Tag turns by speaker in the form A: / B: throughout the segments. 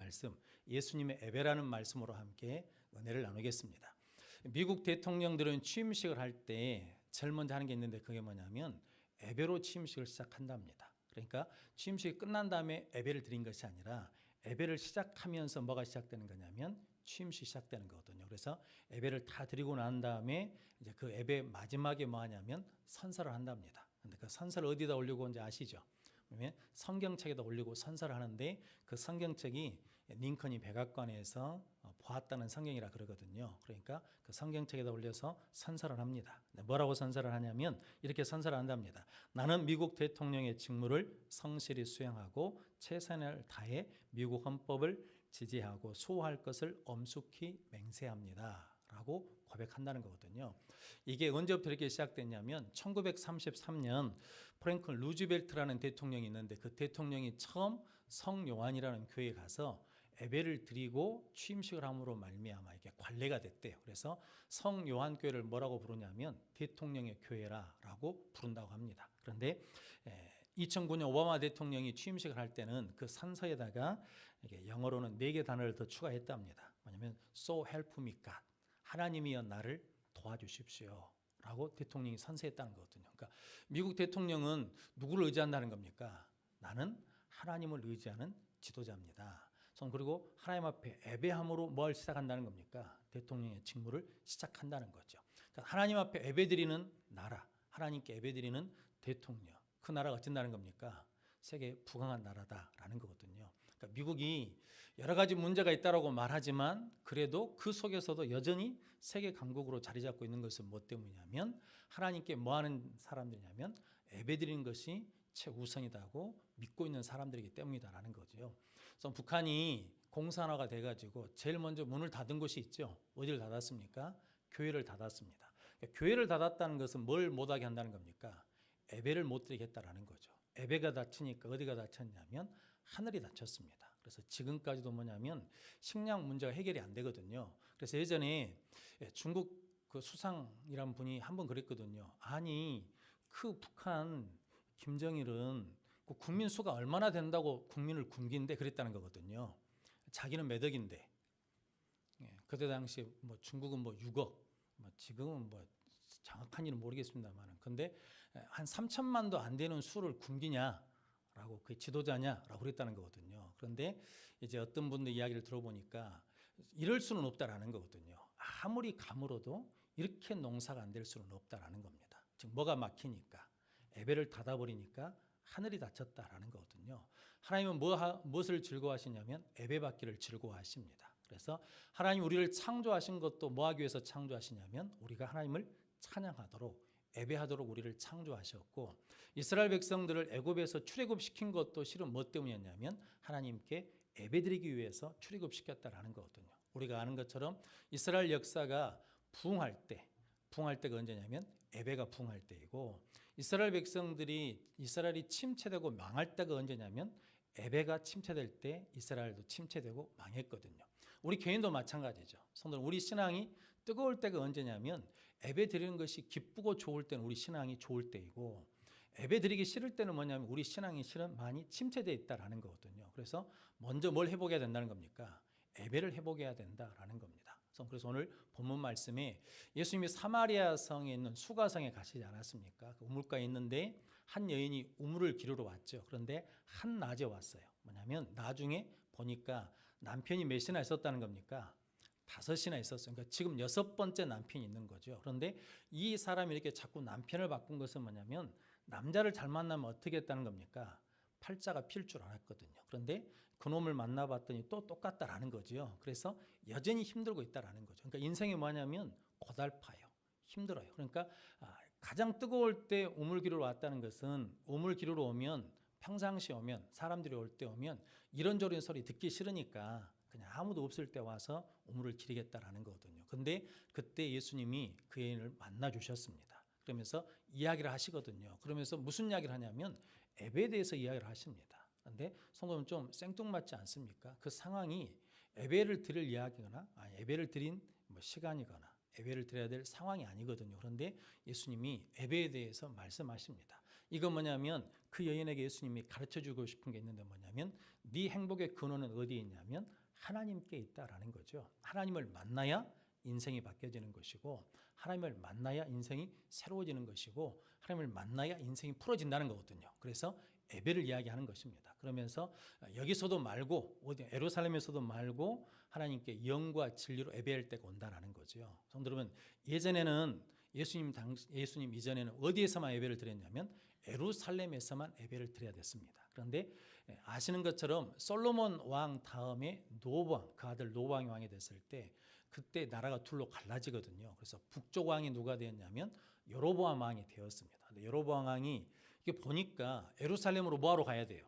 A: 말씀, 예수님의 예배라는 말씀으로 함께 은혜를 나누겠습니다. 미국 대통령들은 취임식을 할 때 제일 먼저 하는 게 있는데 그게 뭐냐면 예배로 취임식을 시작한답니다. 그러니까 취임식이 끝난 다음에 예배를 드린 것이 아니라 예배를 시작하면서 뭐가 시작되는 거냐면 취임식이 시작되는 거거든요. 그래서 예배를 다 드리고 난 다음에 이제 그 예배 마지막에 뭐 하냐면 선서를 한답니다. 근데 그 선서를 어디다 올리고 이제 아시죠? 성경책에다 올리고 선서를 하는데 그 성경책이 링컨이 백악관에서 보았다는 성경이라 그러거든요. 그러니까 그 성경책에다 올려서 선서를 합니다. 뭐라고 선서를 하냐면 이렇게 선서를 한답니다. 나는 미국 대통령의 직무를 성실히 수행하고 최선을 다해 미국 헌법을 지지하고 수호할 것을 엄숙히 맹세합니다. 라고 고백한다는 거거든요. 이게 언제부터 이렇게 시작됐냐면 1933년 프랭클 루즈벨트라는 대통령이 있는데 그 대통령이 처음 성요한이라는 교회에 가서 예배를 드리고 취임식을 함으로 말미암아 이게 관례가 됐대요. 그래서 성요한 교회를 뭐라고 부르냐면 대통령의 교회라고 부른다고 합니다. 그런데 2009년 오바마 대통령이 취임식을 할 때는 그 선서에다가 이게 영어로는 4개 단어를 더 추가했답니다. 뭐냐면 So help me God, 하나님이여 나를 도와주십시오 라고 대통령이 선서했다는 거거든요. 그러니까 미국 대통령은 누구를 의지한다는 겁니까? 나는 하나님을 의지하는 지도자입니다. 그리고 하나님 앞에 예배함으로 뭘 시작한다는 겁니까? 대통령의 직무를 시작한다는 거죠. 그러니까 하나님 앞에 예배드리는 나라, 하나님께 예배드리는 대통령, 그 나라가 어쩐다는 겁니까? 세계에 부강한 나라다라는 거거든요. 그러니까 미국이 여러 가지 문제가 있다라고 말하지만 그래도 그 속에서도 여전히 세계 강국으로 자리 잡고 있는 것은 뭐 때문이냐면 하나님께 뭐 하는 사람들이냐면 예배드리는 것이 최우선이다고 믿고 있는 사람들이기 때문이다라는 거죠. 그래서 북한이 공산화가 돼가지고 제일 먼저 문을 닫은 곳이 있죠. 어디를 닫았습니까? 교회를 닫았습니다. 그러니까 교회를 닫았다는 것은 뭘 못하게 한다는 겁니까? 예배를 못 드리게 했다라는 거죠. 예배가 닫히니까 어디가 닫혔냐면 하늘이 닫혔습니다. 그래서 지금까지도 뭐냐면 식량 문제가 해결이 안 되거든요. 그래서 예전에 중국 그 수상이란 분이 한번 그랬거든요. 아니 그 북한 김정일은 그 국민 수가 얼마나 된다고 국민을 굶긴데 그랬다는 거거든요. 자기는 몇 억인데. 그때 당시 뭐 중국은 뭐 6억, 뭐 지금은 뭐 정확한 일은 모르겠습니다만, 근데 한 3천만도 안 되는 수를 굶기냐라고 그 지도자냐라고 그랬다는 거거든요. 그런데 이제 어떤 분들 이야기를 들어보니까 이럴 수는 없다라는 거거든요. 아무리 감으로도 이렇게 농사가 안 될 수는 없다라는 겁니다. 즉 뭐가 막히니까 예배를 닫아버리니까 하늘이 닫혔다라는 거거든요. 하나님은 무엇을 즐거워하시냐면 예배 받기를 즐거워하십니다. 그래서 하나님 우리를 창조하신 것도 뭐 하기 위해서 창조하시냐면 우리가 하나님을 찬양하도록 예배하도록 우리를 창조하셨고 이스라엘 백성들을 애굽에서 출애굽시킨 것도 실은 뭐 때문이었냐면 하나님께 예배드리기 위해서 출애굽시켰다라는 거거든요. 우리가 아는 것처럼 이스라엘 역사가 부흥할 때가 언제냐면 예배가 부흥할 때이고 이스라엘 백성들이 이스라엘이 침체되고 망할 때가 언제냐면 예배가 침체될 때 이스라엘도 침체되고 망했거든요. 우리 개인도 마찬가지죠. 성도는 우리 신앙이 뜨거울 때가 언제냐면 예배 드리는 것이 기쁘고 좋을 때는 우리 신앙이 좋을 때이고 예배 드리기 싫을 때는 뭐냐면 우리 신앙이 실은 많이 침체되어 있다라는 거거든요. 그래서 먼저 뭘 회복해야 된다는 겁니까? 예배를 회복해야 된다라는 겁니다. 그래서 오늘 본문 말씀에 예수님이 사마리아 성에 있는 수가성에 가시지 않았습니까? 그 우물가에 있는데 한 여인이 우물을 기르러 왔죠. 그런데 한 낮에 왔어요. 뭐냐면 나중에 보니까 남편이 몇이나 있었다는 겁니까? 5이나 있었어요. 그러니까 지금 6번째 남편이 있는 거죠. 그런데 이 사람이 이렇게 자꾸 남편을 바꾼 것은 뭐냐면 남자를 잘 만나면 어떻게 했다는 겁니까? 팔자가 필 줄 알았거든요. 그런데 그놈을 만나봤더니 또 똑같다라는 거죠. 그래서 여전히 힘들고 있다라는 거죠. 그러니까 인생이 뭐냐면 고달파요. 힘들어요. 그러니까 가장 뜨거울 때 우물 기르러 왔다는 것은 우물 기르러 오면 평상시 오면 사람들이 올 때 오면 이런저런 소리 듣기 싫으니까 그냥 아무도 없을 때 와서 우물을 기르겠다라는 거거든요. 근데 그때 예수님이 그 여인을 만나 주셨습니다. 그러면서 이야기를 하시거든요. 그러면서 무슨 이야기를 하냐면 예배에 대해서 이야기를 하십니다. 그런데 성도는 좀 생뚱맞지 않습니까? 그 상황이 예배를 드릴 이야기거나 예배를 드린 시간이거나 예배를 드려야 될 상황이 아니거든요. 그런데 예수님이 예배에 대해서 말씀하십니다. 이건 뭐냐면 그 여인에게 예수님이 가르쳐주고 싶은 게 있는데 뭐냐면 네 행복의 근원은 어디에 있냐면 하나님께 있다라는 거죠. 하나님을 만나야 인생이 바뀌어지는 것이고 하나님을 만나야 인생이 새로워지는 것이고 하나님을 만나야 인생이 풀어진다는 거거든요. 그래서 예배를 이야기하는 것입니다. 그러면서 여기서도 말고 어디 예루살렘에서도 말고 하나님께 영과 진리로 예배할 때가 온다라는 거죠. 성도 여러분, 예전에는 예수님 이전에는 어디에서만 예배를 드렸냐면 예루살렘에서만 예배를 드려야 됐습니다. 그런데 아시는 것처럼 솔로몬 왕 다음에 노방, 그 아들 노방이 왕이 됐을 때 그때 나라가 둘로 갈라지거든요. 그래서 북쪽 왕이 누가 되었냐면 여로보암 왕이 되었습니다. 근데 여로보암 왕이 이게 보니까 예루살렘으로 뭐하러 가야 돼요?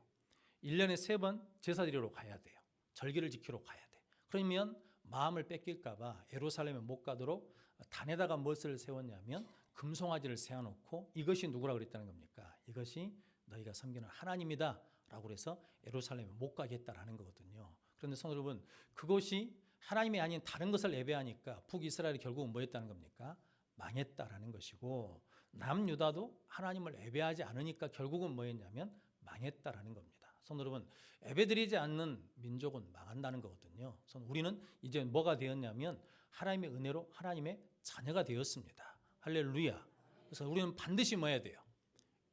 A: 1년에 3번 제사 드리러 가야 돼요. 절기를 지키러 가야 돼. 그러면 마음을 뺏길까 봐 예루살렘에 못 가도록 단에다가 무엇을 세웠냐면 금송아지를 세워놓고 이것이 누구라 그랬다는 겁니까? 이것이 너희가 섬기는 하나님이다 라고 해서 예루살렘에 못 가게 했다라는 거거든요. 그런데 성도 여러분, 그것이 하나님이 아닌 다른 것을 예배하니까 북이스라엘이 결국은 뭐였다는 겁니까? 망했다라는 것이고 남유다도 하나님을 예배하지 않으니까 결국은 뭐였냐면 망했다라는 겁니다. 성도 여러분, 예배드리지 않는 민족은 망한다는 거거든요. 우리는 이제 뭐가 되었냐면 하나님의 은혜로 하나님의 자녀가 되었습니다. 할렐루야. 그래서 우리는 반드시 뭐 해야 돼요?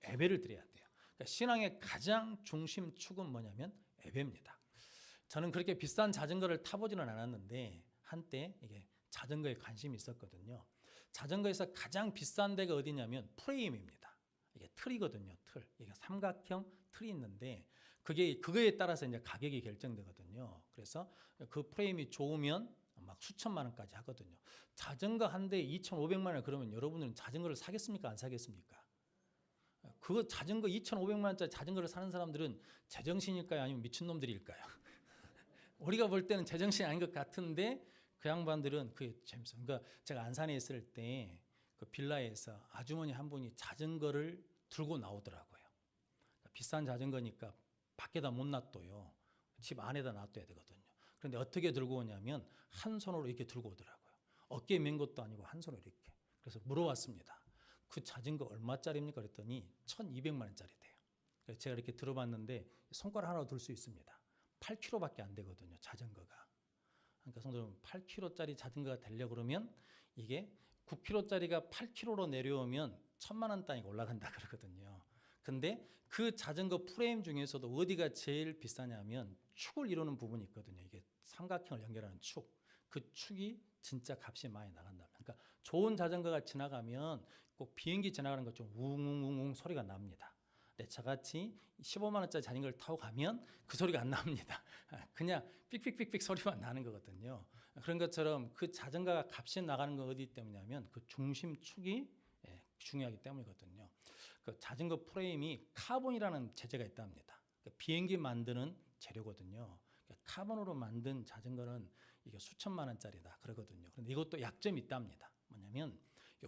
A: 예배를 드려야 돼요. 그러니까 신앙의 가장 중심축은 뭐냐면 예배입니다. 저는 그렇게 비싼 자전거를 타보지는 않았는데 한때 이게 자전거에 관심이 있었거든요. 자전거에서 가장 비싼 데가 어디냐면 프레임입니다. 이게 틀이거든요. 틀. 이게 삼각형 틀이 있는데 그거에 따라서 이제 가격이 결정되거든요. 그래서 그 프레임이 좋으면 막 수천만 원까지 하거든요. 자전거 한 대에 2,500만 원 그러면 여러분들은 자전거를 사겠습니까? 안 사겠습니까? 그 자전거 2,500만 원짜리 자전거를 사는 사람들은 제정신일까요? 아니면 미친놈들일까요? 우리가 볼 때는 제정신이 아닌 것 같은데 그 양반들은 그게 재밌어요. 그러니까 제가 안산에 있을 때 그 빌라에서 아주머니 한 분이 자전거를 들고 나오더라고요. 그러니까 비싼 자전거니까 밖에다 못 놔둬요. 집 안에다 놔둬야 되거든요. 그런데 어떻게 들고 오냐면 한 손으로 이렇게 들고 오더라고요. 어깨에 맨 것도 아니고 한 손으로 이렇게. 그래서 물어봤습니다. 그 자전거 얼마짜리입니까? 그랬더니 1,200만 원짜리 돼요. 그래서 제가 이렇게 들어봤는데 손가락 하나 들 수 있습니다. 8kg밖에 안 되거든요. 자전거가. 그러니까 성도님 8kg짜리 자전거가 되려고 그러면 이게 9kg짜리가 8kg로 내려오면 1,000만 원 단위가 올라간다 그러거든요. 근데 그 자전거 프레임 중에서도 어디가 제일 비싸냐면 축을 이루는 부분이 있거든요. 이게 삼각형을 연결하는 축. 그 축이 진짜 값이 많이 나간다. 그러니까 좋은 자전거가 지나가면 꼭 비행기 지나가는 것처럼 웅웅웅웅 소리가 납니다. 근데 저같이 15만 원짜리 자전거를 타고 가면 그 소리가 안 납니다. 그냥 삑삑삑삑 소리만 나는 거거든요. 그런 것처럼 그 자전거가 값이 나가는 건 어디 때문이냐면 그 중심축이 중요하기 때문이거든요. 그 자전거 프레임이 카본이라는 재재가 있답니다. 비행기 만드는 재료거든요. 카본으로 만든 자전거는 이게 수천만 원짜리다 그러거든요. 그런데 이것도 약점이 있답니다. 뭐냐면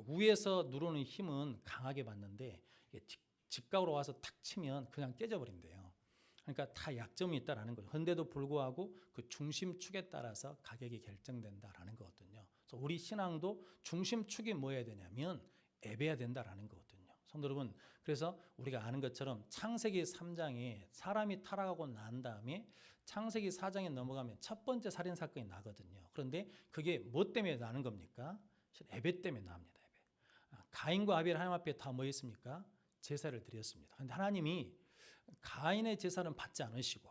A: 위에서 누르는 힘은 강하게 받는데 이게 직각으로 와서 탁 치면 그냥 깨져버린대요. 그러니까 다 약점이 있다라는 거죠. 그런데도 불구하고 그 중심축에 따라서 가격이 결정된다라는 거거든요. 그래서 우리 신앙도 중심축이 뭐여야 되냐면 예배해야 된다라는 거거든요. 성도 여러분, 그래서 우리가 아는 것처럼 창세기 3장에 사람이 타락하고 난 다음에 창세기 4장에 넘어가면 첫 번째 살인 사건이 나거든요. 그런데 그게 뭐 때문에 나는 겁니까? 예배 때문에 납니다. 예배. 가인과 아벨 하나님 앞에 다 뭐 했습니까? 제사를 드렸습니다. 그런데 하나님이 가인의 제사는 받지 않으시고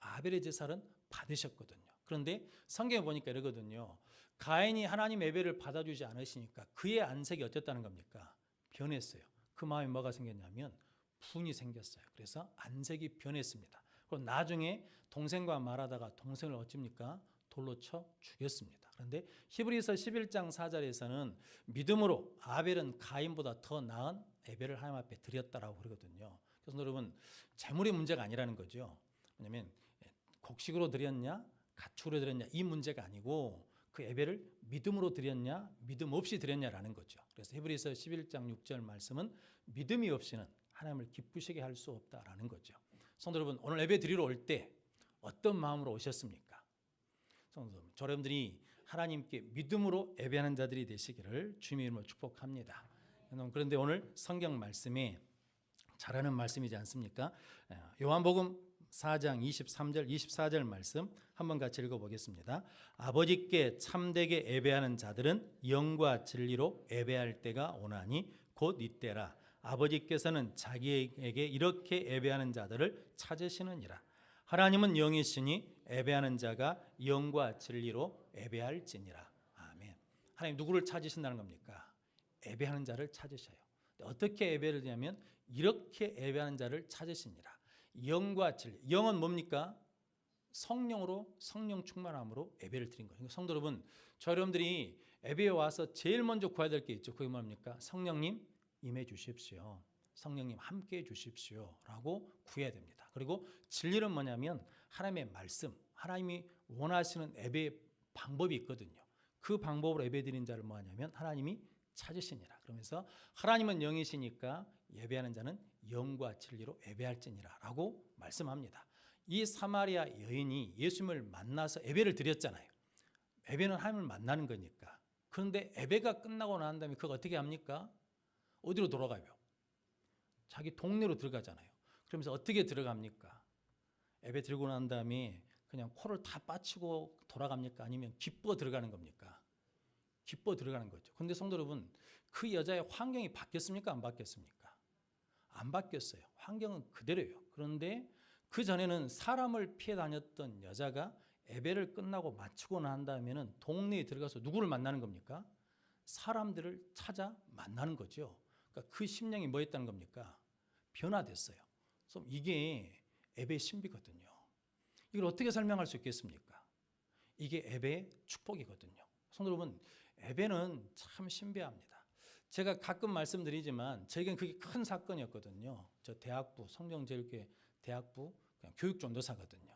A: 아벨의 제사는 받으셨거든요. 그런데 성경에 보니까 이러거든요. 가인이 하나님 예배를 받아주지 않으시니까 그의 안색이 어땠다는 겁니까? 변했어요. 그 마음에 뭐가 생겼냐면 분이 생겼어요. 그래서 안색이 변했습니다. 그리고 나중에 동생과 말하다가 동생을 어찌입니까? 돌로 쳐 죽였습니다. 그런데 히브리서 11장 4절에서는 믿음으로 아벨은 가인보다 더 나은 예배를 하나님 앞에 드렸다라고 그러거든요. 그래서 여러분 재물이 문제가 아니라는 거죠. 왜냐하면 곡식으로 드렸냐 가축으로 드렸냐 이 문제가 아니고 그 예배를 믿음으로 드렸냐 믿음 없이 드렸냐라는 거죠. 그래서 히브리서 11장 6절 말씀은 믿음이 없이는 하나님을 기쁘시게 할 수 없다라는 거죠. 성도 여러분, 오늘 예배 드리러 올 때 어떤 마음으로 오셨습니까? 성도 여러분, 여러분들이 하나님께 믿음으로 예배하는 자들이 되시기를 주님의 이름으로 축복합니다. 그런데 오늘 성경 말씀에 잘하는 말씀이지 않습니까? 요한복음 4장 23절 24절 말씀 한번 같이 읽어보겠습니다. 아버지께 참되게 예배하는 자들은 영과 진리로 예배할 때가 오나니 곧 이때라. 아버지께서는 자기에게 이렇게 예배하는 자들을 찾으시느니라. 하나님은 영이시니 예배하는 자가 영과 진리로 예배할지니라. 아멘. 하나님 누구를 찾으신다는 겁니까? 예배하는 자를 찾으셔요. 어떻게 예배를 드냐면 이렇게 예배하는 자를 찾으시니라. 영과 진리. 영은 뭡니까? 성령으로, 성령 충만함으로 예배를 드린 거예요. 성도 여러분, 저 여러분들이 예배에 와서 제일 먼저 구해야 될 게 있죠. 그게 뭡니까? 성령님 임해 주십시오. 성령님 함께해 주십시오 라고 구해야 됩니다. 그리고 진리는 뭐냐면 하나님의 말씀, 하나님이 원하시는 예배의 방법이 있거든요. 그 방법으로 예배 드린 자를 뭐하냐면 하나님이 찾으시니라. 그러면서 하나님은 영이시니까 예배하는 자는 영과 진리로 예배할지니라 라고 말씀합니다. 이 사마리아 여인이 예수님을 만나서 예배를 드렸잖아요. 예배는 하나님을 만나는 거니까. 그런데 예배가 끝나고 난 다음에 그거 어떻게 합니까? 어디로 돌아가요? 자기 동네로 들어가잖아요. 그러면서 어떻게 들어갑니까? 예배 드리고 난 다음에 그냥 코를 다 빠치고 돌아갑니까? 아니면 기뻐 들어가는 겁니까? 기뻐 들어가는 거죠. 그런데 성도 여러분, 그 여자의 환경이 바뀌었습니까? 안 바뀌었습니까? 안 바뀌었어요. 환경은 그대로예요. 그런데 그 전에는 사람을 피해 다녔던 여자가 예배를 끝나고 마치고 난 다음에는 동네에 들어가서 누구를 만나는 겁니까? 사람들을 찾아 만나는 거죠. 그러니까 그 심령이 뭐 했다는 겁니까? 변화됐어요. 그래서 이게 예배의 신비거든요. 이걸 어떻게 설명할 수 있겠습니까? 이게 예배의 축복이거든요. 성도 여러분, 예배는 참 신비합니다. 제가 가끔 말씀드리지만 저에겐 그게 큰 사건이었거든요. 저 대학부, 성경제일교회 대학부 그냥 교육전도사거든요.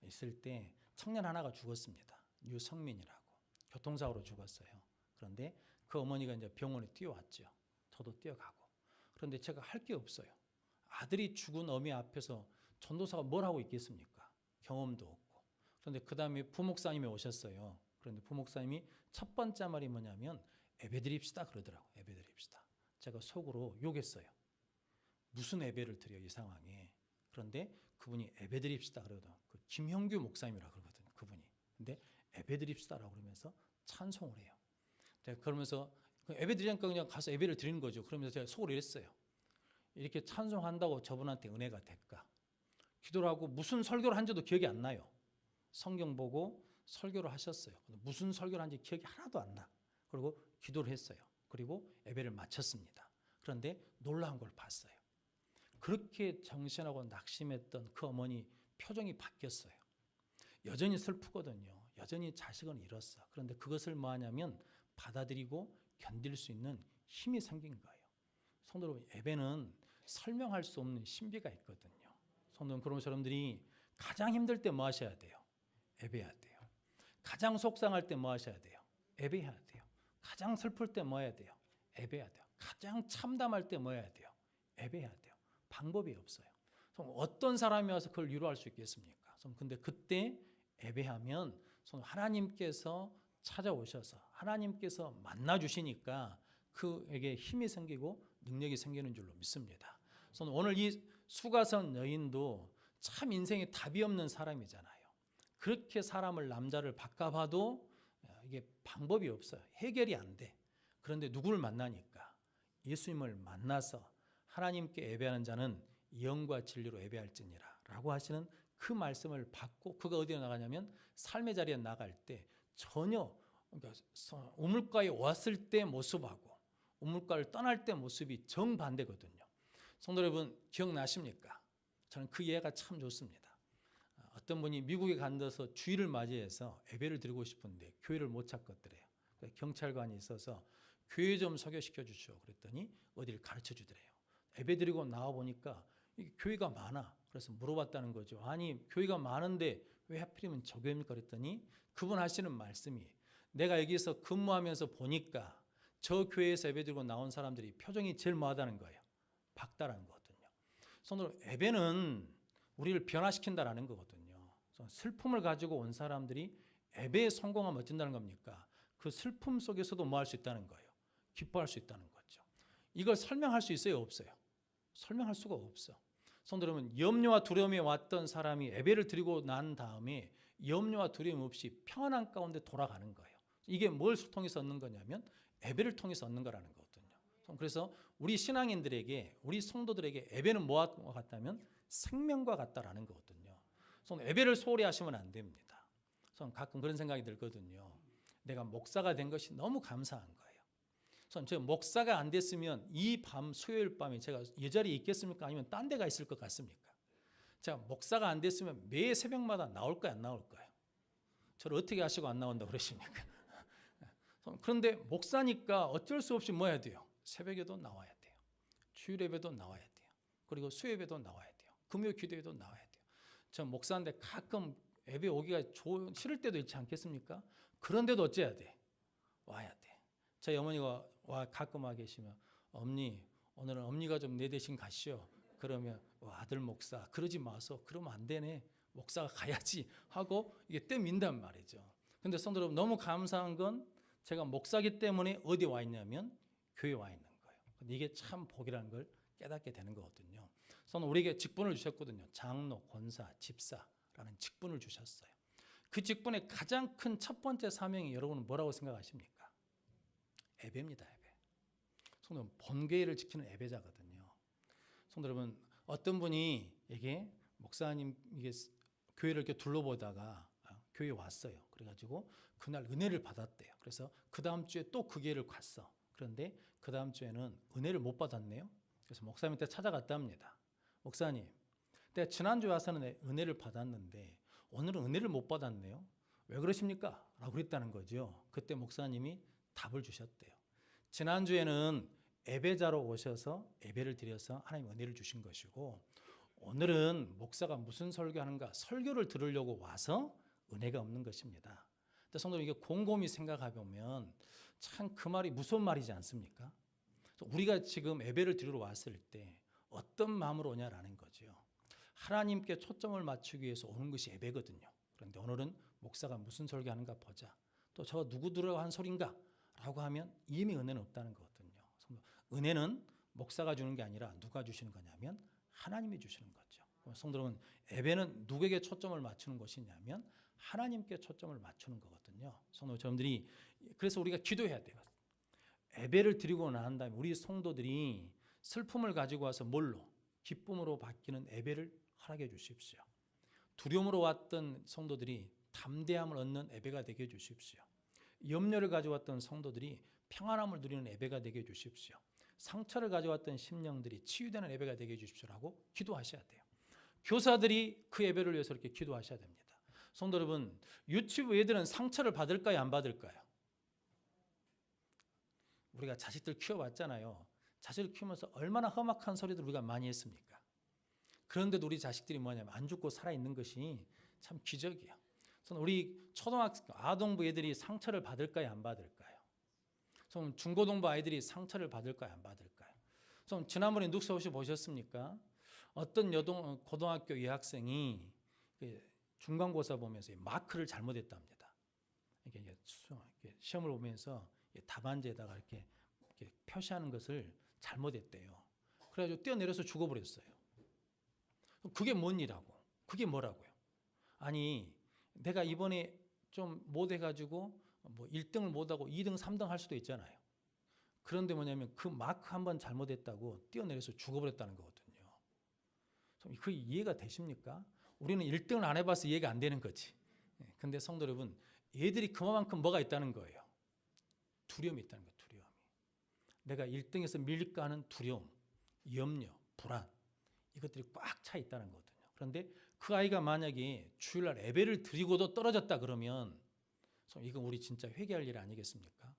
A: 있을 때 청년 하나가 죽었습니다. 유성민이라고. 교통사고로 죽었어요. 그런데 그 어머니가 이제 병원에 뛰어왔죠. 저도 뛰어가고. 그런데 제가 할 게 없어요. 아들이 죽은 어미 앞에서 전도사가 뭘 하고 있겠습니까? 경험도 없고. 그런데 그 다음에 부목사님이 오셨어요. 그런데 부목사님이 첫 번째 말이 뭐냐면 예배드립시다 그러더라고요. 예배드립시다. 제가 속으로 욕했어요. 무슨 예배를 드려 이 상황에. 그런데 그분이 예배드립시다 그러거든요. 그 김형규 목사님이라고 그러거든요. 그분이. 근데 예배드립시다라고 그러면서 찬송을 해요. 제가 그러면서 예배드리니까 그냥 가서 예배를 드리는 거죠. 그러면서 제가 속으로 이랬어요. 이렇게 찬송한다고 저분한테 은혜가 될까? 기도를 하고 무슨 설교를 한지도 기억이 안 나요. 성경 보고 설교를 하셨어요. 무슨 설교를 한지 기억이 하나도 안 나. 그리고 기도를 했어요. 그리고 예배를 마쳤습니다. 그런데 놀라운 걸 봤어요. 그렇게 정신하고 낙심했던 그 어머니 표정이 바뀌었어요. 여전히 슬프거든요. 여전히 자식은 잃었어. 그런데 그것을 뭐 하냐면 받아들이고 견딜 수 있는 힘이 생긴 거예요. 성도 여러분, 예배는 설명할 수 없는 신비가 있거든요. 성도 여러분, 그런 사람들이 가장 힘들 때 뭐 하셔야 돼요? 예배해야 돼요. 가장 속상할 때 뭐 하셔야 돼요? 예배해야 돼요. 가장 슬플 때 뭐 해야 돼요? 예배해야 돼요. 가장 참담할 때 뭐 해야 돼요? 예배해야 돼요. 방법이 없어요. 어떤 사람이 와서 그걸 위로할 수 있겠습니까? 근데 그때 예배하면 하나님께서 찾아오셔서 하나님께서 만나주시니까 그에게 힘이 생기고 능력이 생기는 줄로 믿습니다. 오늘 이 수가성 여인도 참 인생에 답이 없는 사람이잖아요. 그렇게 사람을 남자를 바꿔봐도 이게 방법이 없어요. 해결이 안 돼. 그런데 누구를 만나니까 예수님을 만나서 하나님께 예배하는 자는 영과 진리로 예배할지니라 라고 하시는 그 말씀을 받고 그가 어디로 나가냐면 삶의 자리에 나갈 때 전혀 그러니까 우물가에 왔을 때 모습하고 우물가를 떠날 때 모습이 정반대거든요. 성도 여러분 기억나십니까? 저는 그 예가 참 좋습니다. 어떤 분이 미국에 간다서 주일을 맞이해서 예배를 드리고 싶은데 교회를 못 찾겠더래요. 경찰관이 있어서 교회 좀 소개시켜 주시오 그랬더니 어디를 가르쳐 주더래요. 예배 드리고 나와 보니까 교회가 많아. 그래서 물어봤다는 거죠. 아니 교회가 많은데 왜 하필이면 저 교회입니까? 그랬더니 그분 하시는 말씀이 내가 여기서 근무하면서 보니까 저 교회에서 예배 드리고 나온 사람들이 표정이 제일 뭐하다는 거예요. 밝다라는 거거든요. 성도 예배는 우리를 변화시킨다라는 거거든요. 슬픔을 가지고 온 사람들이 예배에 성공하면 어쩐다는 겁니까? 그 슬픔 속에서도 뭐 할 수 있다는 거예요. 기뻐할 수 있다는 거죠. 이걸 설명할 수 있어요? 없어요? 설명할 수가 없어. 성도 여러분, 염려와 두려움이 왔던 사람이 예배를 드리고 난 다음에 염려와 두려움 없이 평안한 가운데 돌아가는 거예요. 이게 뭘 통해서 얻는 거냐면 예배를 통해서 얻는 거라는 거거든요. 그래서 우리 신앙인들에게, 우리 성도들에게 예배는 뭐와 같다면 생명과 같다라는 거거든요. 그래서 예배를 소홀히 하시면 안 됩니다. 저는 가끔 그런 생각이 들거든요. 내가 목사가 된 것이 너무 감사한 거예요. 저는 제가 목사가 안 됐으면 이 밤, 수요일 밤에 제가 이 자리에 있겠습니까? 아니면 딴 데가 있을 것 같습니까? 제가 목사가 안 됐으면 매 새벽마다 나올까요, 안 나올까요? 저를 어떻게 하시고 안 나온다고 그러십니까? 그런데 목사니까 어쩔 수 없이 뭐 해야 돼요? 새벽에도 나와야 돼요. 주일 예배도 나와야 돼요. 그리고 수요 예배도 나와야 돼요. 금요 기도회도 나와야 돼요. 저 목사인데 가끔 예배 오기가 싫을 때도 있지 않겠습니까? 그런데도 어째야 돼? 와야 돼. 저희 어머니가 가끔 와 계시면 엄니 오늘은 엄니가 좀 내 대신 가시오. 그러면 아들 목사 그러지 마소. 그러면 안 되네. 목사가 가야지 하고 이게 떼민단 말이죠. 근데 성도 여러분, 너무 감사한 건 제가 목사기 때문에 어디 와 있냐면 교회 와 있는 거예요. 근데 이게 참 복이라는 걸 깨닫게 되는 거거든요. 그래서 우리에게 직분을 주셨거든요. 장로, 권사, 집사라는 직분을 주셨어요. 그 직분의 가장 큰 첫 번째 사명이 여러분은 뭐라고 생각하십니까? 예배입니다. 예배. 성도 여러분, 본교회를 지키는 예배자거든요. 성도 여러분, 어떤 분이 이게 목사님 이게 교회를 이렇게 둘러보다가 교회에 왔어요. 그래가지고 그날 은혜를 받았대요. 그래서 그 다음 주에 또 그 교회를 갔어. 그런데 그 다음 주에는 은혜를 못 받았네요. 그래서 목사님한테 찾아갔답니다. 목사님, 내가 지난주에 와서는 은혜를 받았는데 오늘은 은혜를 못 받았네요. 왜 그러십니까? 라고 그랬다는 거죠. 그때 목사님이 답을 주셨대요. 지난주에는 예배자로 오셔서 예배를 드려서 하나님 은혜를 주신 것이고, 오늘은 목사가 무슨 설교하는가 설교를 들으려고 와서 은혜가 없는 것입니다. 근데 성도 이게 곰곰이 생각해 보면 참 그 말이 무서운 말이지 않습니까? 우리가 지금 예배를 드리러 왔을 때 어떤 마음으로 오냐라는 거죠. 하나님께 초점을 맞추기 위해서 오는 것이 예배거든요. 그런데 오늘은 목사가 무슨 설교하는가 보자. 또 저가 누구 들어가 한 소린가? 라고 하면 이미 은혜는 없다는 거거든요. 은혜는 목사가 주는 게 아니라 누가 주시는 거냐면 하나님이 주시는 거죠. 성도 여러분, 예배는 누구에게 초점을 맞추는 것이냐면 하나님께 초점을 맞추는 거거든요. 성도 여러분들이 그래서 우리가 기도해야 돼요. 예배를 드리고 난 다음에 우리 성도들이 슬픔을 가지고 와서 뭘로? 기쁨으로 바뀌는 예배를 허락해 주십시오. 두려움으로 왔던 성도들이 담대함을 얻는 예배가 되게 해 주십시오. 염려를 가져왔던 성도들이 평안함을 누리는 예배가 되게 해 주십시오. 상처를 가져왔던 심령들이 치유되는 예배가 되게 해 주십시오라고 기도하셔야 돼요. 교사들이 그 예배를 위해서 이렇게 기도하셔야 됩니다. 성도 여러분, 유치부 애들은 상처를 받을까요, 안 받을까요? 우리가 자식들 키워봤잖아요. 자식을 키우면서 얼마나 험악한 소리들 우리가 많이 했습니까? 그런데도 우리 자식들이 뭐냐면 안 죽고 살아있는 것이 참 기적이에요. 우리 초등학생, 아동부 애들이 상처를 받을까요, 안 받을까요? 중고등부 아이들이 상처를 받을까요, 안 받을까요? 지난번에 뉴스 혹시 보셨습니까? 어떤 고등학교 여학생이 중간고사 보면서 마크를 잘못했답니다. 이렇게 시험을 보면서 답안지에다가 이렇게 표시하는 것을 잘못했대요. 그래가지고 뛰어내려서 죽어버렸어요. 그게 뭔 일이라고? 그게 뭐라고요? 아니, 내가 이번에 좀 못해가지고 뭐 1등을 못하고 2등, 3등 할 수도 있잖아요. 그런데 뭐냐면 그 마크 한 번 잘못했다고 뛰어내려서 죽어버렸다는 거거든요. 그 이해가 되십니까? 우리는 1등을 안 해봐서 이해가 안 되는 거지. 근데 성도 여러분, 얘들이 그만큼 뭐가 있다는 거예요? 두려움이 있다는 거예요. 두려움이. 내가 1등에서 밀릴까 하는 두려움, 염려, 불안, 이것들이 꽉 차 있다는 거거든요. 그런데 그 아이가 만약에 주일날 예배를 드리고도 떨어졌다 그러면 이건 우리 진짜 회개할 일 아니겠습니까?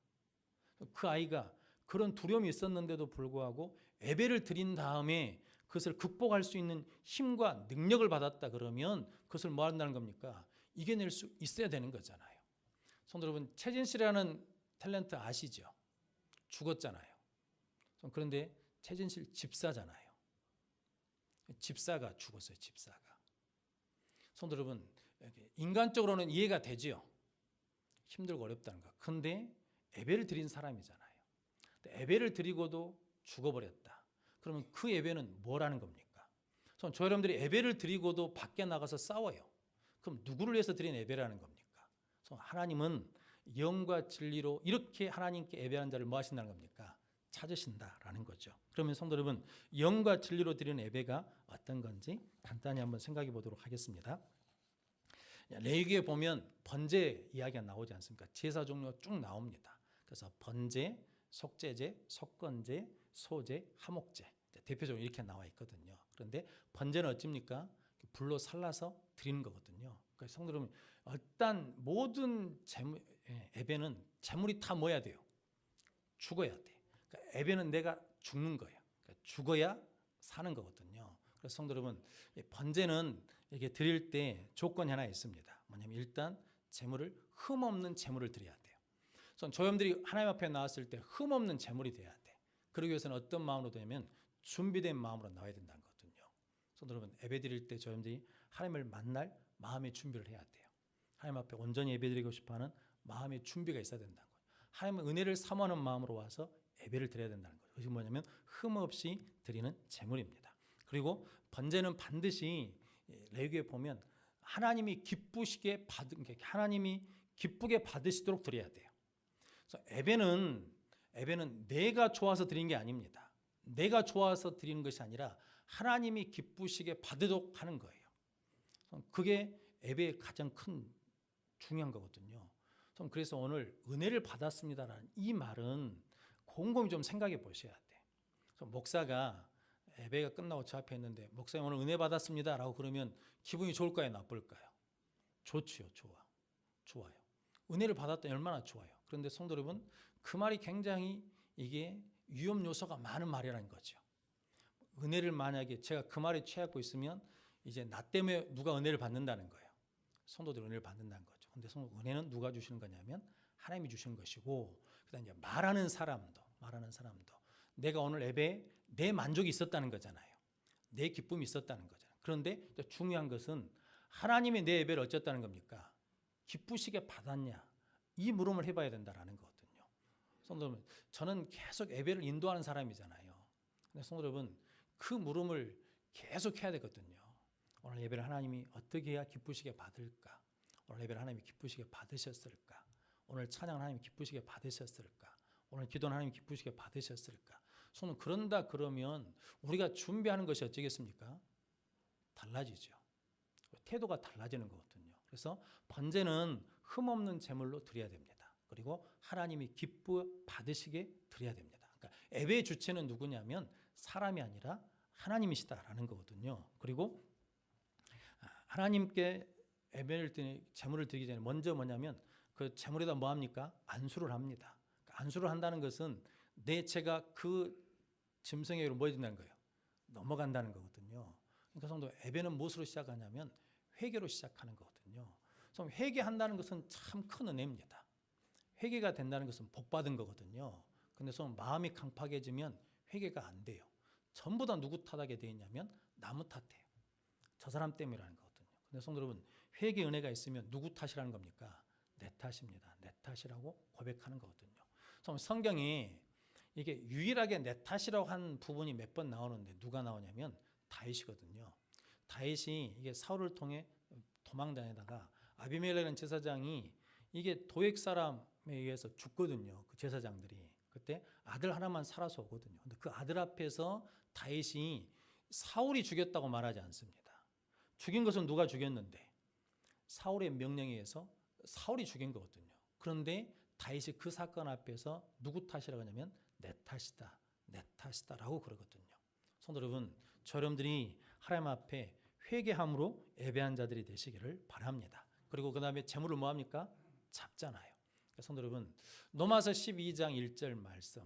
A: 그 아이가 그런 두려움이 있었는데도 불구하고 예배를 드린 다음에 그것을 극복할 수 있는 힘과 능력을 받았다 그러면 그것을 뭐 한다는 겁니까? 이겨낼 수 있어야 되는 거잖아요. 성도 여러분, 최진 씨라는 탤런트 아시죠? 죽었잖아요. 그런데 최진 씨 집사잖아요. 집사가 죽었어요. 집사가. 성도 여러분, 인간적으로는 이해가 되지요. 힘들고 어렵다는 거. 그런데 예배를 드린 사람이잖아요. 예배를 드리고도 죽어버렸다. 그러면 그 예배는 뭐라는 겁니까? 저 여러분들이 예배를 드리고도 밖에 나가서 싸워요. 그럼 누구를 위해서 드린 예배라는 겁니까? 하나님은 영과 진리로 이렇게 하나님께 예배하는 자를 뭐 하신다는 겁니까? 찾으신다라는 거죠. 그러면 성도 여러분, 영과 진리로 드리는 예배가 어떤 건지 간단히 한번 생각해 보도록 하겠습니다. 레위기에 보면 번제 이야기가 나오지 않습니까? 제사 종류가 쭉 나옵니다. 그래서 번제, 속죄제, 속건제, 소제, 화목제 대표적으로 이렇게 나와 있거든요. 그런데 번제는 어찌입니까? 불로 살라서 드리는 거거든요. 그래서 성도 여러분, 일단 모든 예배는 제물이 다 뭐야 돼요? 죽어야 돼. 그러니까 예배는 내가 죽는 거예요. 그러니까 죽어야 사는 거거든요. 그래서 성도 여러분, 번제는 이게 드릴 때 조건이 하나 있습니다. 뭐냐면 일단 제물을 흠없는 제물을 드려야 돼요. 조염들이 하나님 앞에 나왔을 때 흠없는 제물이 돼야 돼. 그러기 위해서는 어떤 마음으로 되냐면 준비된 마음으로 나와야 된다는 거거든요. 성도 여러분, 예배 드릴 때 조염들이 하나님을 만날 마음의 준비를 해야 돼요. 하나님 앞에 온전히 예배 드리고 싶어하는 마음의 준비가 있어야 된다는 거예요. 하나님의 은혜를 사모하는 마음으로 와서 예배를 드려야 된다는 거예요. 그것이 뭐냐면 흠없이 드리는 제물입니다. 그리고 번제는 반드시 레위기에 보면 하나님이 기쁘시게 하나님이 기쁘게 받으시도록 드려야 돼요. 그래서 예배는 내가 좋아서 드리는 게 아닙니다. 내가 좋아서 드리는 것이 아니라 하나님이 기쁘시게 받도록 하는 거예요. 그게 예배의 가장 큰 중요한 거거든요. 그래서 오늘 은혜를 받았습니다라는 이 말은 곰곰이 좀 생각해 보셔야 돼. 목사가 예배가 끝나고 저 앞에 있는데 목사님 오늘 은혜 받았습니다라고 그러면 기분이 좋을까요, 나쁠까요? 좋지요, 좋아요. 은혜를 받았더니 얼마나 좋아요. 그런데 성도 여러분, 그 말이 굉장히 이게 위험 요소가 많은 말이라는 거죠. 은혜를 만약에 제가 그 말에 취하고 있으면 이제 나 때문에 누가 은혜를 받는다는 거예요. 성도들 은혜를 받는다는 거죠. 근데 은혜는 누가 주시는 거냐면 하나님이 주시는 것이고, 그다음 이제 말하는 사람도 내가 오늘 예배에 내 만족이 있었다는 거잖아요. 내 기쁨이 있었다는 거잖아요. 그런데 중요한 것은 하나님이 내 예배를 어쨌다는 겁니까? 기쁘시게 받았냐? 이 물음을 해봐야 된다라는 거거든요. 성도 여러분, 저는 계속 예배를 인도하는 사람이잖아요. 근데 성도 여러분, 그 물음을 계속 해야 되거든요. 오늘 예배를 하나님이 어떻게 해야 기쁘시게 받을까? 오늘 예배를 하나님이 기쁘시게 받으셨을까? 오늘 찬양 하나님이 기쁘시게 받으셨을까? 오늘 기도는 하나님이 기쁘시게 받으셨을까? 저는 그런다 그러면 우리가 준비하는 것이 어쩌겠습니까? 달라지죠. 태도가 달라지는 거거든요. 그래서 번제는 흠없는 제물로 드려야 됩니다. 그리고 하나님이 기뻐 받으시게 드려야 됩니다. 그러니까 예배의 주체는 누구냐면 사람이 아니라 하나님이시다라는 거거든요. 그리고 하나님께 예배를 드리 제물을 드리기 전에 먼저 뭐냐면 그 제물에다 뭐 합니까? 안수를 합니다. 안수를 한다는 것은 내 죄가 그 짐승에게로 뭐 해준다는 거예요? 넘어간다는 거거든요. 그러니까 성도, 예배는 무엇으로 시작하냐면 회개로 시작하는 거거든요. 그래서 회개한다는 것은 참 큰 은혜입니다. 회개가 된다는 것은 복 받은 거거든요. 근데 마음이 강팍해지면 회개가 안 돼요. 전부 다 누구 탓하게 돼 있냐면 나무 탓해요. 저 사람 때문이라는 거거든요. 근데 성도 여러분, 회개 은혜가 있으면 누구 탓이라는 겁니까? 내 탓입니다. 내 탓이라고 고백하는 거거든요. 성경에 이게 유일하게 내 탓이라고 한 부분이 몇 번 나오는데 누가 나오냐면 다윗이거든요. 다윗이 이게 사울을 통해 도망다니다가 아비멜렉이라는 제사장이 이게 도액 사람에 의해서 죽거든요. 그 제사장들이. 그때 아들 하나만 살아서 오거든요. 근데 그 아들 앞에서 다윗이 사울이 죽였다고 말하지 않습니다. 죽인 것은 누가 죽였는데? 사울의 명령에 의해서 사울이 죽인 거거든요. 그런데 다윗이 그 사건 앞에서 누구 탓이라고 하냐면 내 탓이다, 내 탓이다라고 그러거든요. 성도 여러분, 여러분들이 하나님 앞에 회개함으로 예배한 자들이 되시기를 바랍니다. 그리고 그 다음에 제물을 뭐 합니까? 잡잖아요. 성도 여러분, 로마서 12장 1절 말씀,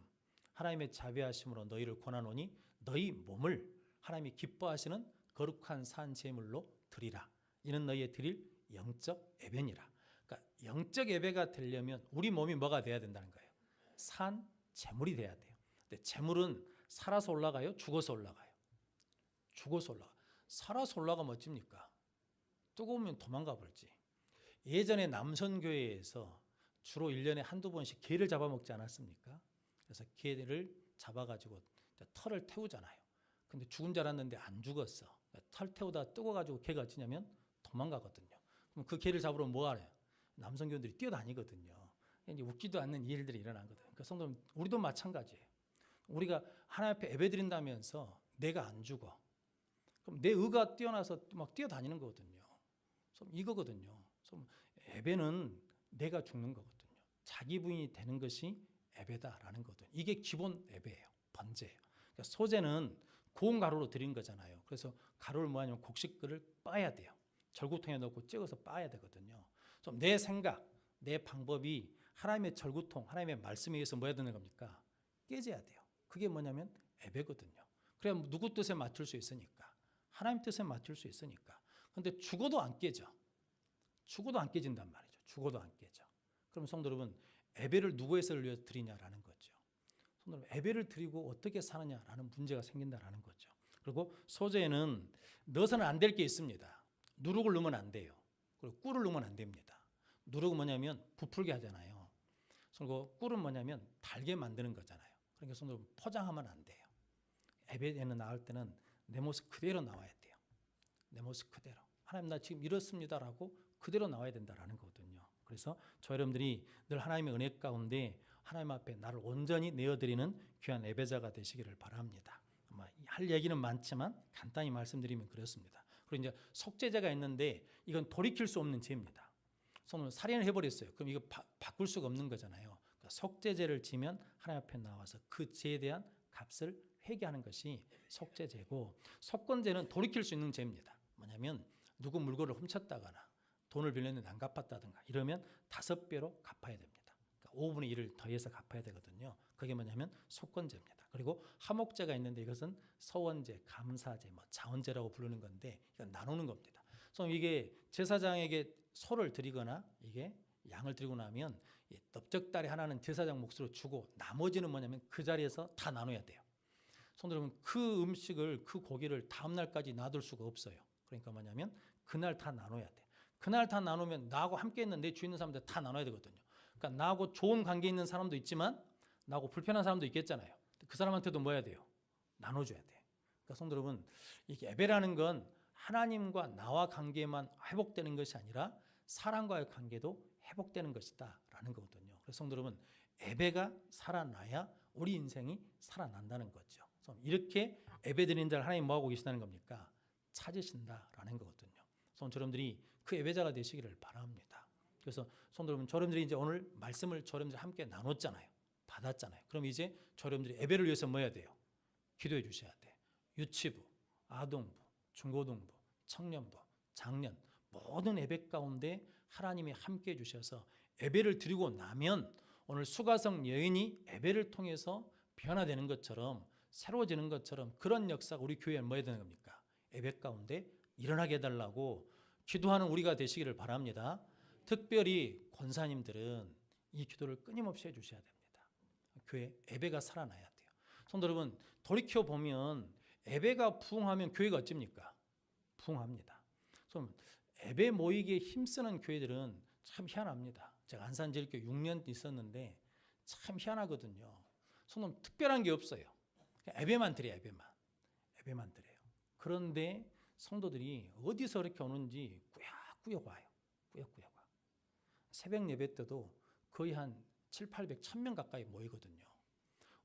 A: 하나님의 자비하심으로 너희를 권하노니 너희 몸을 하나님이 기뻐하시는 거룩한 산 제물로 드리라. 이는 너희의 드릴 영적 예배니라. 그러니까 영적 예배가 되려면 우리 몸이 뭐가 돼야 된다는 거예요? 산 제물이 돼야 돼요. 근데 제물은 살아서 올라가요? 죽어서 올라가요? 죽어서 올라가. 살아서 올라가면 어찌입니까? 뜨거우면 도망가 버리지. 예전에 남선교회에서 주로 1년에 한두 번씩 개를 잡아먹지 않았습니까? 그래서 개를 잡아가지고 털을 태우잖아요. 근데 죽은 줄 알았는데 안 죽었어. 털 태우다 뜨거워가지고 개가 어찌냐면 도망가거든요. 그럼 그 개를 잡으러 뭐 하래요? 남성교원들이 뛰어다니거든요. 이제 웃기도 않는 일들이 일어나거든요. 그러니까 성도는 우리도 마찬가지예요. 우리가 하나님 앞에 예배드린다면서 내가 안 죽어. 그럼 내 의가 뛰어나서 막 뛰어다니는 거거든요. 이거거든요. 예배는 내가 죽는 거거든요. 자기 부인이 되는 것이 예배다라는 거거든요. 이게 기본 예배예요. 번제예요. 그러니까 소제는 고운 가루로 드린 거잖아요. 그래서 가루를 뭐 하냐면 곡식글을 빻아야 돼요. 절구통에 넣고 찍어서 빻아야 되거든요. 내 생각, 내 방법이 하나님의 절구통, 하나님의 말씀에 의해서 뭐 해야 되는 겁니까? 깨져야 돼요. 그게 뭐냐면 예배거든요. 그래야 누구 뜻에 맞출 수 있으니까. 하나님 뜻에 맞출 수 있으니까. 근데 죽어도 안 깨져. 죽어도 안 깨진단 말이죠. 죽어도 안 깨져. 그럼 성도 여러분, 예배를 누구에서 위해서 드리냐라는 거죠. 성도 여러분, 예배를 드리고 어떻게 사느냐라는 문제가 생긴다라는 거죠. 그리고 소제에는 넣어서는 안 될 게 있습니다. 누룩을 넣으면 안 돼요. 그리고 꿀을 넣으면 안 됩니다. 누룩은 뭐냐면 부풀게 하잖아요. 그리고 꿀은 뭐냐면 달게 만드는 거잖아요. 그러니까 성도 여러분, 포장하면 안 돼요. 예배에는 나올 때는 내 모습 그대로 나와야 돼요. 내 모습 그대로. 하나님 나 지금 이렇습니다라고 그대로 나와야 된다라는 거거든요. 그래서 저 여러분들이 늘 하나님의 은혜 가운데 하나님 앞에 나를 온전히 내어드리는 귀한 예배자가 되시기를 바랍니다. 할 얘기는 많지만 간단히 말씀드리면 그렇습니다. 그리고 이제 속죄제가 있는데 이건 돌이킬 수 없는 죄입니다. 손으로 살인을 해버렸어요. 그럼 이거 바꿀 수가 없는 거잖아요. 그러니까 속죄제를 지면 하나님 앞에 나와서 그 죄에 대한 값을 회개하는 것이 속죄제고, 속건제는 돌이킬 수 있는 죄입니다. 뭐냐면 누구 물건을 훔쳤다거나 돈을 빌렸는데 안 갚았다든가 이러면 5배로 갚아야 됩니다. 그러니까 5분의 1을 더해서 갚아야 되거든요. 그게 뭐냐면 속건제입니다. 그리고 화목제가 있는데 이것은 서원제, 감사제, 자원제라고 부르는 건데 이건 나누는 겁니다. 그래서 이게 제사장에게 소를 드리거나 이게 양을 드리고 나면 넓적다리 하나는 제사장 몫으로 주고 나머지는 뭐냐면 그 자리에서 다 나눠야 돼요. 성도 여러분, 그 음식을, 그 고기를 다음 날까지 놔둘 수가 없어요. 그러니까 뭐냐면 그날 다 나눠야 돼. 그날 다 나누면 나하고 함께 있는 내 주위 있는 사람들 다 나눠야 되거든요. 그러니까 나하고 좋은 관계 있는 사람도 있지만 나하고 불편한 사람도 있겠잖아요. 그 사람한테도 뭐 해야 돼요? 나눠줘야 돼. 그러니까 성도 여러분, 이게 예배라는 건 하나님과 나와 관계만 회복되는 것이 아니라 사람과의 관계도 회복되는 것이다 라는 거거든요. 그래서 성도 여러분, 예배가 살아나야 우리 인생이 살아난다는 거죠. 이렇게 예배드리는 자를 하나님 뭐하고 계시다는 겁니까? 찾으신다라는 거거든요. 그래서 여러분들이 그 예배자가 되시기를 바랍니다. 그래서 성도 여러분, 여러분들이 이제 오늘 말씀을 여러분들이 함께 나눴잖아요. 받았잖아요. 그럼 이제 여러분들이 예배를 위해서 뭐 해야 돼요? 기도해 주셔야 돼. 유치부, 아동부, 중고등부, 청년부, 장년 모든 예배 가운데 하나님이 함께 해 주셔서 예배를 드리고 나면 오늘 수가성 여인이 예배를 통해서 변화되는 것처럼 새로워지는 것처럼 그런 역사가 우리 교회에 뭐 해야 되는 겁니까? 예배 가운데 일어나게 해달라고 기도하는 우리가 되시기를 바랍니다. 특별히 권사님들은 이 기도를 끊임없이 해주셔야 됩니다. 교회 예배가 살아나야 돼요. 성도 여러분, 돌이켜보면 예배가 부흥하면 교회가 어찌입니까? 부흥합니다. 예배 모이기에 힘쓰는 교회들은 참 희한합니다. 제가 안산제일교회 6년 있었는데 참 희한하거든요. 성도 특별한 게 없어요. 예배만 드려요. 예배만 드려요. 그런데 성도들이 어디서 이렇게 오는지 꾸역꾸역 와요. 꾸역꾸역 와. 새벽 예배 때도 거의 한 7, 800, 1000명 가까이 모이거든요.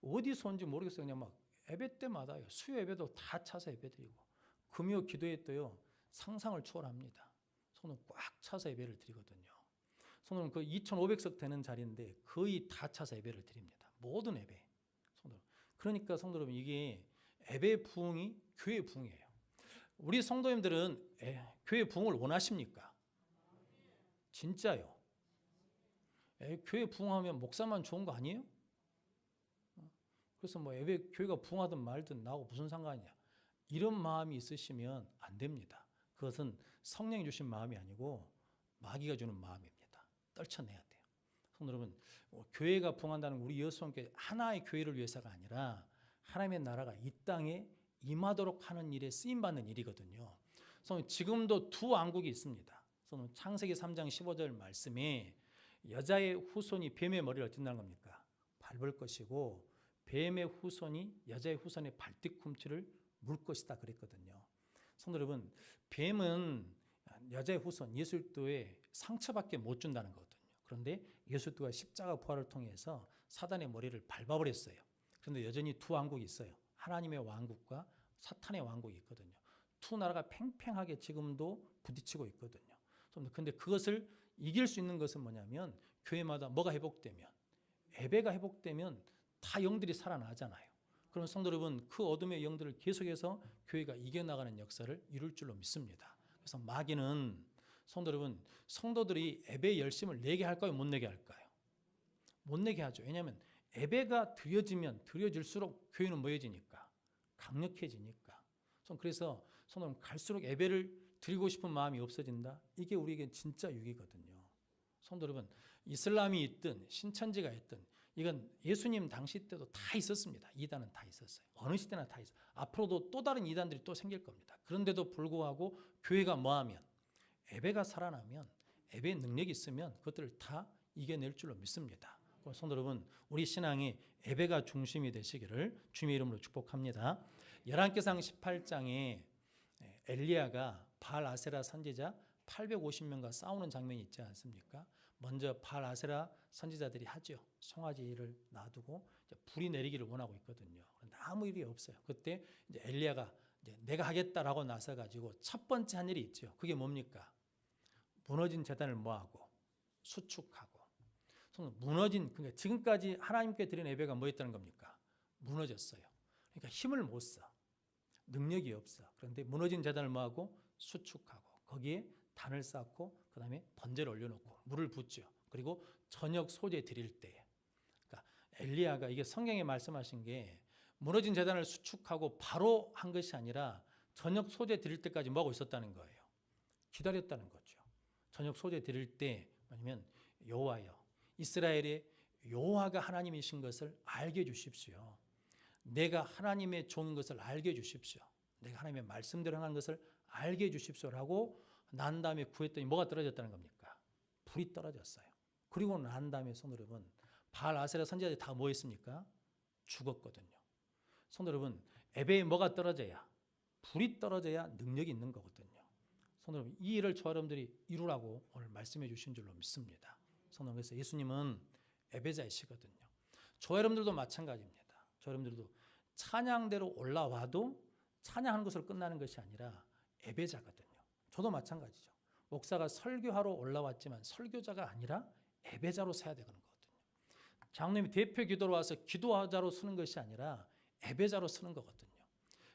A: 어디서 온지 모르겠어요. 그냥 막 예배 때마다요. 수요 예배도 다 차서 예배 드리고 금요 기도회 때요. 상상을 초월합니다. 손은 꽉 차서 예배를 드리거든요. 손은 그 2,500석 되는 자리인데 거의 다 차서 예배를 드립니다. 모든 예배. 그러니까 성도 여러분, 이게 예배 부흥이 교회 부흥이에요. 우리 성도님들은 교회 부흥을 원하십니까? 진짜요. 교회 부흥하면 목사만 좋은 거 아니에요? 그래서 뭐 예배 교회가 부흥하든 말든 나하고 무슨 상관이냐, 이런 마음이 있으시면 안 됩니다. 그것은 성령이 주신 마음이 아니고 마귀가 주는 마음입니다. 떨쳐내야 돼요. 성도 여러분, 교회가 부흥한다는 우리 여수원교회 하나의 교회를 위해서가 아니라 하나님의 나라가 이 땅에 임하도록 하는 일에 쓰임받는 일이거든요. 그래서 지금도 두 왕국이 있습니다. 그래서 창세기 3장 15절 말씀에 여자의 후손이 뱀의 머리를 어쩐다는 겁니까? 밟을 것이고 뱀의 후손이 여자의 후손의 발뒤꿈치를 물 것이다 그랬거든요. 성도 여러분, 뱀은 여자의 후손 예수 그리스도의 상처밖에 못 준다는 거거든요. 그런데 예수 그리스도가 십자가 부활을 통해서 사단의 머리를 밟아버렸어요. 그런데 여전히 두 왕국이 있어요. 하나님의 왕국과 사탄의 왕국이 있거든요. 두 나라가 팽팽하게 지금도 부딪히고 있거든요. 그런데 그것을 이길 수 있는 것은 뭐냐면 교회마다 뭐가 회복되면, 예배가 회복되면 다 영들이 살아나잖아요. 그럼 성도 여러분, 그 어둠의 영들을 계속해서 교회가 이겨나가는 역사를 이룰 줄로 믿습니다. 그래서 마귀는 성도 여러분, 성도들이 예배 열심을 내게 할까요? 못 내게 할까요? 못 내게 하죠. 왜냐하면 예배가 드려지면 드려질수록 교회는 뭐해지니까? 강력해지니까. 그래서 성도 여러분, 갈수록 예배를 드리고 싶은 마음이 없어진다. 이게 우리에게 진짜 유익이거든요. 성도 여러분, 이슬람이 있든 신천지가 있든 이건 예수님 당시 때도 다 있었습니다. 이단은 다 있었어요. 어느 시대나 다 있어요. 앞으로도 또 다른 이단들이 또 생길 겁니다. 그런데도 불구하고 교회가 뭐하면, 예배가 살아나면, 예배의 능력이 있으면 그것들을 다 이겨낼 줄로 믿습니다. 성도 여러분, 우리 신앙이 예배가 중심이 되시기를 주님의 이름으로 축복합니다. 열왕기상 18장에 엘리야가 바알 아세라 선지자 850명과 싸우는 장면이 있지 않습니까? 먼저 바알 아세라 선지자들이 하죠. 송아지를 놔두고 불이 내리기를 원하고 있거든요. 그런데 아무 일이 없어요. 그때 이제 엘리야가 내가 하겠다라고 나서 가지고 첫 번째 한 일이 있죠. 그게 뭡니까? 무너진 제단을 뭐하고 수축하고. 무너진, 그러니까 지금까지 하나님께 드린 예배가 뭐였다는 겁니까? 무너졌어요. 그러니까 힘을 못 써. 능력이 없어. 그런데 무너진 제단을 뭐하고 수축하고 거기에 단을 쌓고 그다음에 번제를 올려놓고 물을 붓죠. 그리고 저녁 소재 드릴 때, 그러니까 엘리야가 이게 성경에 말씀하신 게 무너진 제단을 수축하고 바로 한 것이 아니라 저녁 소재 드릴 때까지 뭐하고 있었다는 거예요. 기다렸다는 거죠. 저녁 소재 드릴 때 뭐냐면 여호와여, 이스라엘의 여호와가 하나님이신 것을 알게 해주십시오. 내가 하나님의 종인 것을 알게 해주십시오. 내가 하나님의 말씀대로 행한 것을 알게 해주십시오라고 난 다음에 구했더니 뭐가 떨어졌다는 겁니까? 불이 떨어졌어요. 그리고 난 다음에 성도 여러분, 바알 아세라 선지자들이 다 뭐 했습니까? 죽었거든요. 성도 여러분, 예배에 뭐가 떨어져야, 불이 떨어져야 능력이 있는 거거든요. 성도 여러분, 이 일을 저 여러분들이 이루라고 오늘 말씀해 주신 줄로 믿습니다. 성도 여러분, 그래서 예수님은 예배자이시거든요. 저 여러분들도 마찬가지입니다. 저 여러분들도 찬양대로 올라와도 찬양하는 것으로 끝나는 것이 아니라 예배자거든요. 저도 마찬가지죠. 목사가 설교하러 올라왔지만 설교자가 아니라 예배자로 서야 되는 거거든요. 장로님이 대표 기도로 와서 기도자로 서는 것이 아니라 예배자로 서는 거거든요.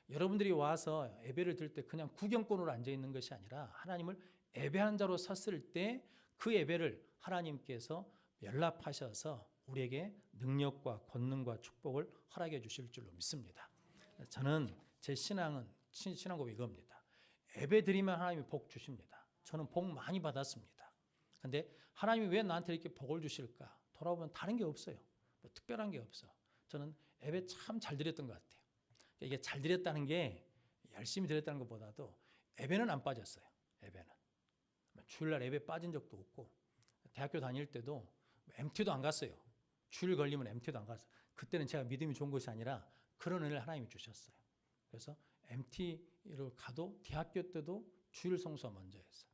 A: 여러분들이 와서 예배를 드릴 때 그냥 구경꾼으로 앉아 있는 것이 아니라 하나님을 예배한 자로 섰을 때 그 예배를 하나님께서 연락하셔서 우리에게 능력과 권능과 축복을 허락해 주실 줄로 믿습니다. 저는 제 신앙은 신앙 고백 이겁니다. 예배 드리면 하나님이 복 주십니다. 저는 복 많이 받았습니다. 그런데 하나님이 왜 나한테 이렇게 복을 주실까? 돌아보면 다른 게 없어요. 뭐 특별한 게 없어. 저는 예배 참 잘 드렸던 것 같아요. 이게 잘 드렸다는 게 열심히 드렸다는 것보다도 예배는 안 빠졌어요. 예배는. 주일날 예배 빠진 적도 없고 대학교 다닐 때도 MT도 안 갔어요. 주일 걸리면 MT도 안 갔어요. 그때는 제가 믿음이 좋은 것이 아니라 그런 은혜를 하나님이 주셨어요. 그래서 MT를 가도 대학교 때도 주일 성수가 먼저였어요.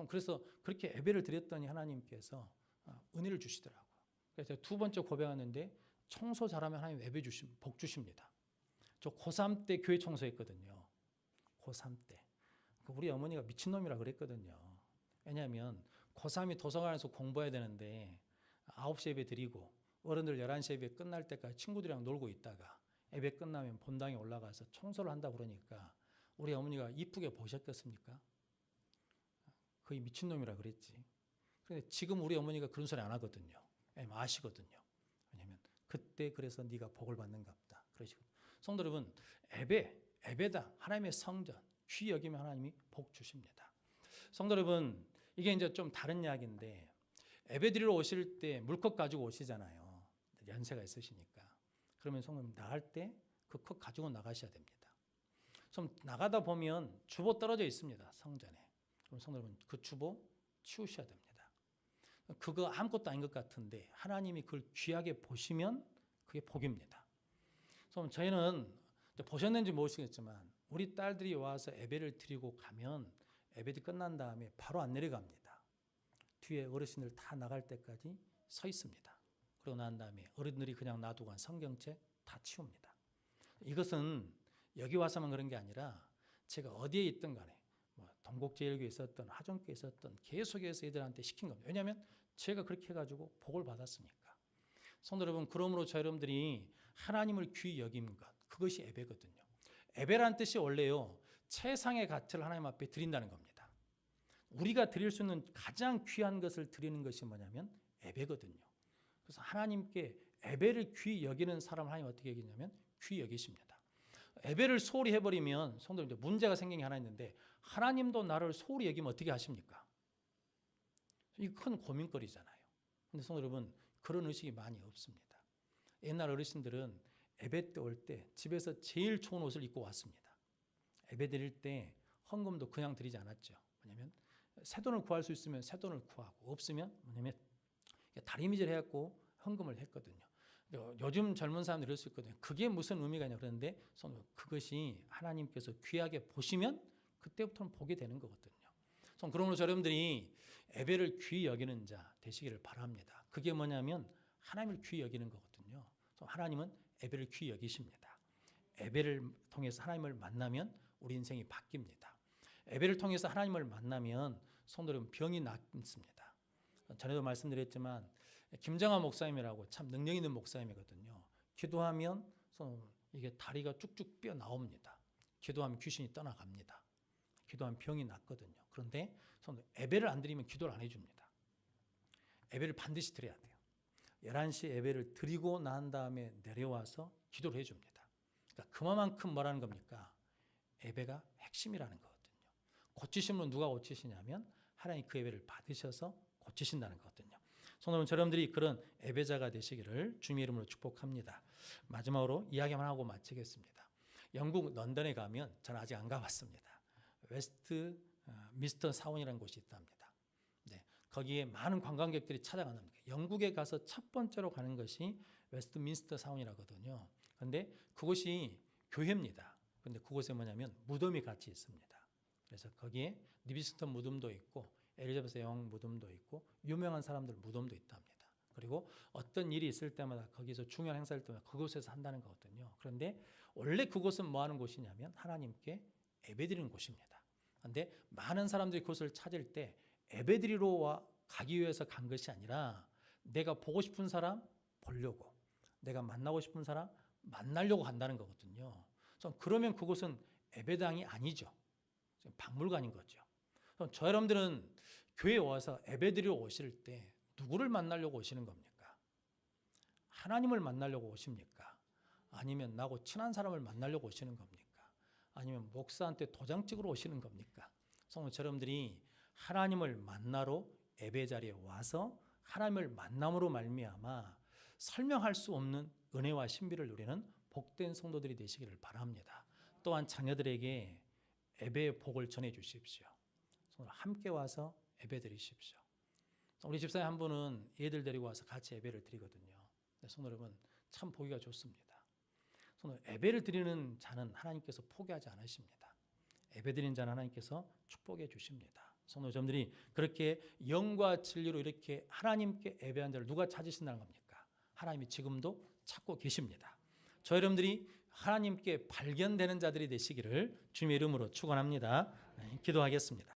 A: 그래서 그렇게 예배를 드렸더니 하나님께서 은혜를 주시더라고요. 그래서 두 번째 고백하는데 청소 잘하면 하나님 예배 복 주십니다. 저 고3 때 교회 청소했거든요. 고3 때. 우리 어머니가 미친놈이라 그랬거든요. 왜냐하면 고3이 도서관에서 공부해야 되는데 9시 예배 드리고 어른들 11시 예배 끝날 때까지 친구들이랑 놀고 있다가 예배 끝나면 본당에 올라가서 청소를 한다고 그러니까 우리 어머니가 이쁘게 보셨겠습니까? 거의 미친놈이라 그랬지. 그런데 지금 우리 어머니가 그런 소리 안 하거든요. 아시거든요. 왜냐하면 그때 그래서 네가 복을 받는가 보다. 그러시고 성도 여러분, 예배다. 하나님의 성전. 귀히 여기면 하나님이 복 주십니다. 성도 여러분, 이게 이제 좀 다른 이야기인데 예배 드리러 오실 때 물컵 가지고 오시잖아요. 연세가 있으시니까. 그러면 성도님 나갈 때 그 컵 가지고 나가셔야 됩니다. 좀 나가다 보면 주보 떨어져 있습니다. 성전에. 그럼 성도 여러분 그 주보 치우셔야 됩니다. 그거 아무것도 아닌 것 같은데 하나님이 그걸 귀하게 보시면 그게 복입니다. 그래서 저희는 보셨는지 모르시겠지만 우리 딸들이 와서 예배를 드리고 가면 예배가 끝난 다음에 바로 안 내려갑니다. 뒤에 어르신들 다 나갈 때까지 서 있습니다. 그러고 난 다음에 어른들이 그냥 놔두고 간 성경책 다 치웁니다. 이것은 여기 와서만 그런 게 아니라 제가 어디에 있든 간에 동국제일교에 있었던 하정교에 있었던 계속해서 애들한테 시킨 겁니다. 왜냐하면 제가 그렇게 해가지고 복을 받았으니까. 성도 여러분, 그러므로 저 여러분들이 하나님을 귀히 여기는 것, 그것이 예배거든요. 예배란 뜻이 원래요, 최상의 가치를 하나님 앞에 드린다는 겁니다. 우리가 드릴 수 있는 가장 귀한 것을 드리는 것이 뭐냐면 예배거든요. 그래서 하나님께 예배를 귀히 여기는 사람을 하나님 어떻게 여기냐면 귀히 여기십니다. 예배를 소홀히 해버리면 성도님들 문제가 생긴 게 하나 있는데, 하나님도 나를 소홀히 여기면 어떻게 하십니까? 이게 큰 고민거리잖아요. 근데 성도 여러분, 그런 의식이 많이 없습니다. 옛날 어르신들은 예배 때 올 때 집에서 제일 좋은 옷을 입고 왔습니다. 예배 드릴 때 헌금도 그냥 드리지 않았죠. 뭐냐면 새 돈을 구할 수 있으면 새 돈을 구하고, 없으면 뭐냐면 다리미질 해갖고 헌금을 했거든요. 요즘 젊은 사람들이 이럴 수 있거든요. 그게 무슨 의미가 있냐 그러는데, 그것이 하나님께서 귀하게 보시면 그때부터는 보게 되는 거거든요. 그러므로 여러분들이 예배를 귀히 여기는 자 되시기를 바랍니다. 그게 뭐냐면 하나님을 귀히 여기는 거거든요. 하나님은 예배를 귀히 여기십니다. 예배를 통해서 하나님을 만나면 우리 인생이 바뀝니다. 예배를 통해서 하나님을 만나면 성도 여러분, 병이 낫습니다. 전에도 말씀드렸지만 김정하 목사님이라고 참 능력 있는 목사님이거든요. 기도하면 이게 다리가 쭉쭉 뼈 나옵니다. 기도하면 귀신이 떠나갑니다. 기도하면 병이 낫거든요. 그런데 예배를 안 드리면 기도를 안 해줍니다. 예배를 반드시 드려야 돼요. 11시 예배를 드리고 난 다음에 내려와서 기도를 해줍니다. 그러니까 그만큼 뭐라는 겁니까? 예배가 핵심이라는 거거든요. 고치신 분은 누가 고치시냐면 하나님 그 예배를 받으셔서 고치신다는 거거든요. 성도님, 여러분들이 그런 예배자가 되시기를 주님의 이름으로 축복합니다. 마지막으로 이야기만 하고 마치겠습니다. 영국 런던에 가면 저는 아직 안 가봤습니다. 웨스트 미스터 사원이라는 곳이 있답니다. 네, 거기에 많은 관광객들이 찾아간답니다. 영국에 가서 첫 번째로 가는 것이 웨스트민스터 사원이라거든요. 그런데 그곳이 교회입니다. 그런데 그곳에 뭐냐면 무덤이 같이 있습니다. 그래서 거기에 리비스턴 무덤도 있고 엘리자베스 여왕 무덤도 있고 유명한 사람들 무덤도 있답니다. 그리고 어떤 일이 있을 때마다 거기서 중요한 행사일 때마다 그곳에서 한다는 거거든요. 그런데 원래 그곳은 뭐 하는 곳이냐면 하나님께 예배드리는 곳입니다. 그런데 많은 사람들이 그곳을 찾을 때 예배드리러 가기 위해서 간 것이 아니라 내가 보고 싶은 사람 보려고, 내가 만나고 싶은 사람 만나려고 간다는 거거든요. 그러면 그곳은 예배당이 아니죠. 박물관인 거죠. 저 여러분들은 교회에 와서 예배드리러 오실 때 누구를 만나려고 오시는 겁니까? 하나님을 만나려고 오십니까? 아니면 나하고 친한 사람을 만나려고 오시는 겁니까? 아니면 목사한테 도장 찍으러 오시는 겁니까? 성도 여러분들이 하나님을 만나러 예배 자리에 와서 하나님을 만남으로 말미암아 설명할 수 없는 은혜와 신비를 누리는 복된 성도들이 되시기를 바랍니다. 또한 자녀들에게 예배의 복을 전해 주십시오. 함께 와서 예배 드리십시오. 우리 집사님 한 분은 애들 데리고 와서 같이 예배를 드리거든요. 성도 여러분, 참 보기가 좋습니다. 예배를 드리는 자는 하나님께서 포기하지 않으십니다. 예배 드리는 자는 하나님께서 축복해 주십니다. 성도 여러분들이 그렇게 영과 진리로 이렇게 하나님께 예배한 자를 누가 찾으신다는 겁니까? 하나님이 지금도 찾고 계십니다. 저 여러분들이 하나님께 발견되는 자들이 되시기를 주님의 이름으로 축원합니다. 기도하겠습니다.